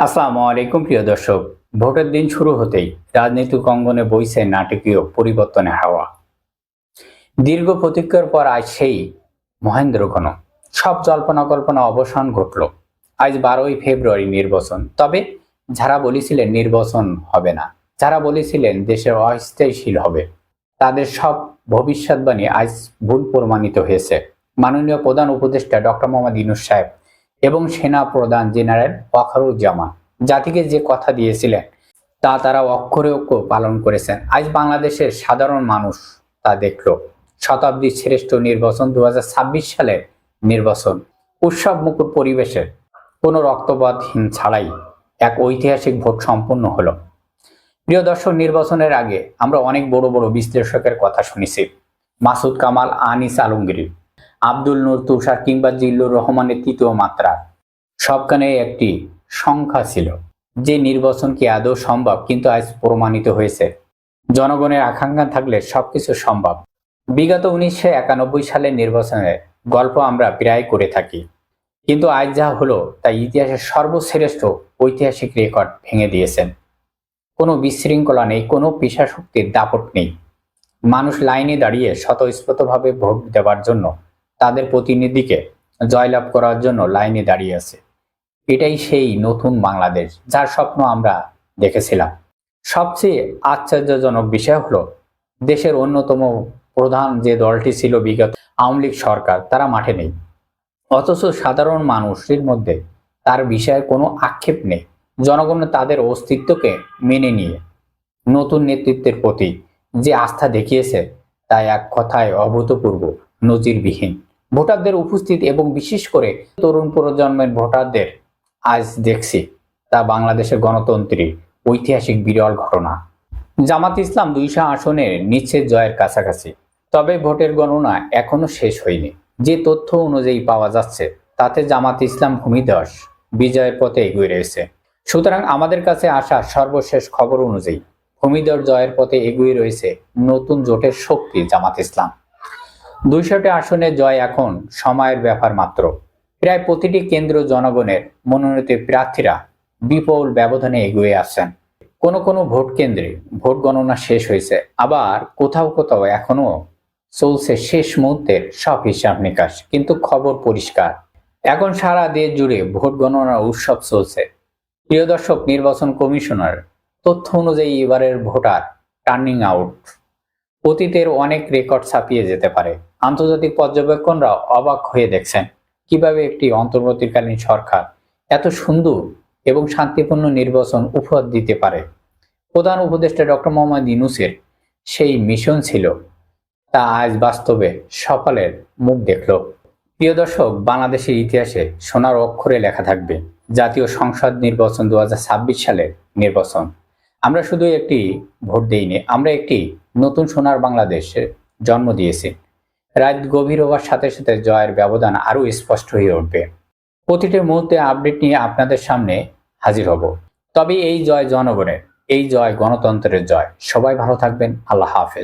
আসসালামু আলাইকুম প্রিয় দর্শক। ভোটের দিন শুরু হতেই রাজনৈতিক অঙ্গনে বইছে নাটকীয় পরিবর্তনের হাওয়া। দীর্ঘ প্রতীক্ষার পর আজ সেই মহেন্দ্রক্ষণ, সব জল্পনা কল্পনা অবসান ঘটল। আজ 12ই ফেব্রুয়ারি নির্বাচন। তবে যারা বলেছিলেন নির্বাচন হবে না, যারা বলেছিলেন দেশের অস্থিতিশীল হবে, তাদের সব ভবিষ্যৎবাণী আজ ভুল প্রমাণিত হয়েছে। মাননীয় প্রধান উপদেষ্টা ডক্টর মোহাম্মদ ইউনূস সাহেব এবং সেনা প্রধান জেনারেল ওয়াকারুজ্জামান জাতিকে যে কথা দিয়েছিলেন তা তারা অক্ষরে অক্ষর পালন করেছেন। আজ বাংলাদেশের সাধারণ মানুষ তা দেখল। শতাব্দীর শ্রেষ্ঠ নির্বাচন 2026 সালের নির্বাচন উৎসব মুখর পরিবেশে কোনো রক্তপাতহীন ছাড়াই এক ঐতিহাসিক ভোট সম্পন্ন হলো। প্রিয় দর্শক, নির্বাচনের আগে আমরা অনেক বড় বড় বিশ্লেষকের কথা শুনেছি। মাসুদ কামাল, আনিস আলমগীর, আব্দুল নূর, তুষার কিংবা জিল্লুর রহমানের তৃতীয় মাত্রা। সবখানে একটি সংখ্যা ছিল যে নির্বাচন কি আদৌ সম্ভব, কিন্তু আজ প্রমাণিত হয়েছে জনগণের আকাঙ্ক্ষা থাকলে সবকিছু সম্ভব। বিগত 1991 সালের নির্বাচনের গল্প আমরা প্রায় করে থাকি, কিন্তু আজ যা হলো তা ইতিহাসের সর্বশ্রেষ্ঠ ঐতিহাসিক রেকর্ড ভেঙে দিয়েছেন। কোনো বিশৃঙ্খলা নেই, কোনো পেশা শক্তির দাপট নেই। মানুষ লাইনে দাঁড়িয়ে স্বতঃস্ফূর্তভাবে ভোট দেওয়ার জন্য, তাদের প্রতিনিধিকে জয়লাভ করার জন্য লাইনে দাঁড়িয়ে আছে। এটাই সেই নতুন বাংলাদেশ যার স্বপ্ন আমরা দেখেছিলাম। সবচেয়ে আশ্চর্যজনক বিষয় হলো দেশের অন্যতম প্রধান যে দলটি ছিল বিগত আওয়ামী লীগ সরকার, তারা মাঠে নেই। অথচ সাধারণ মানুষের মধ্যে তার বিষয়ে কোনো আক্ষেপ নেই। জনগণ তাদের অস্তিত্বকে মেনে নিয়ে নতুন নেতৃত্বের প্রতি যে আস্থা দেখিয়েছে তা এক কথায় অভূতপূর্ব, নজিরবিহীন। ভোটারদের উপস্থিতি এবং বিশেষ করে তরুণ প্রজন্মের ভোটারদের আজ দেখছি তা বাংলাদেশের গণতন্ত্রের ঐতিহাসিক বিরল ঘটনা। জামাত ইসলাম 200 আসনের নিশ্চিত জয়ের কাছাকাছি, তবে ভোটের গণনা এখনো শেষ হয়নি। যে তথ্য অনুযায়ী পাওয়া যাচ্ছে তাতে জামাত ইসলাম ভূমিধস বিজয়ের পথে এগিয়ে রয়েছে। সুতরাং আমাদের কাছে আসা সর্বশেষ খবর অনুযায়ী ভূমিধস জয়ের পথে এগিয়ে রয়েছে নতুন জোটের শক্তি জামাত ইসলাম। 200টি আসনের জয় এখন সময়ের ব্যাপার মাত্র। প্রায় প্রতিটি কেন্দ্র জনগণের মনোনীত প্রার্থীরা বিপুল ব্যবধানে এগিয়ে আসছেন। কোনো ভোট কেন্দ্রে ভোট গণনা শেষ হয়েছে, আবার কোথাও কোথাও এখনো চলছে শেষ মুহূর্তের সব হিসাব নিকাশ। কিন্তু খবর পরিষ্কার, এখন সারা দেশ জুড়ে ভোট গণনার উৎসব চলছে। প্রিয় দর্শক, নির্বাচন কমিশনার তথ্য অনুযায়ী এবারের ভোটার টার্নিং আউট অতীতের অনেক রেকর্ড ছাপিয়ে যেতে পারে। আন্তর্জাতিক পর্যবেক্ষণরা অবাক হয়ে দেখছেন কিভাবে একটি অন্তর্বর্তীকালীন সরকার এত সুন্দর এবং শান্তিপূর্ণ নির্বাচন উপহার দিতে পারে। প্রধান উপদেষ্টা ডক্টর মোহাম্মদ ইউনূসের সেই মিশন ছিল, তা আজ বাস্তবে সকালের মুখ দেখল। প্রিয় দর্শক, বাংলাদেশের ইতিহাসে সোনার অক্ষরে লেখা থাকবে জাতীয় সংসদ নির্বাচন 2026 সালের নির্বাচন। আমরা শুধু একটি ভোট দেইনি, আমরা একটি নতুন সোনার বাংলাদেশের জন্ম দিয়েছি। রাত গভীর হওয়ার সাথে সাথে জয়ের ব্যবধান আরও স্পষ্ট হয়ে উঠবে। প্রতিটি মুহূর্তে আপডেট নিয়ে আপনাদের সামনে হাজির হব। তবে এই জয় জনগণের, এই জয় গণতন্ত্রের জয়। সবাই ভালো থাকবেন। আল্লাহ হাফেজ।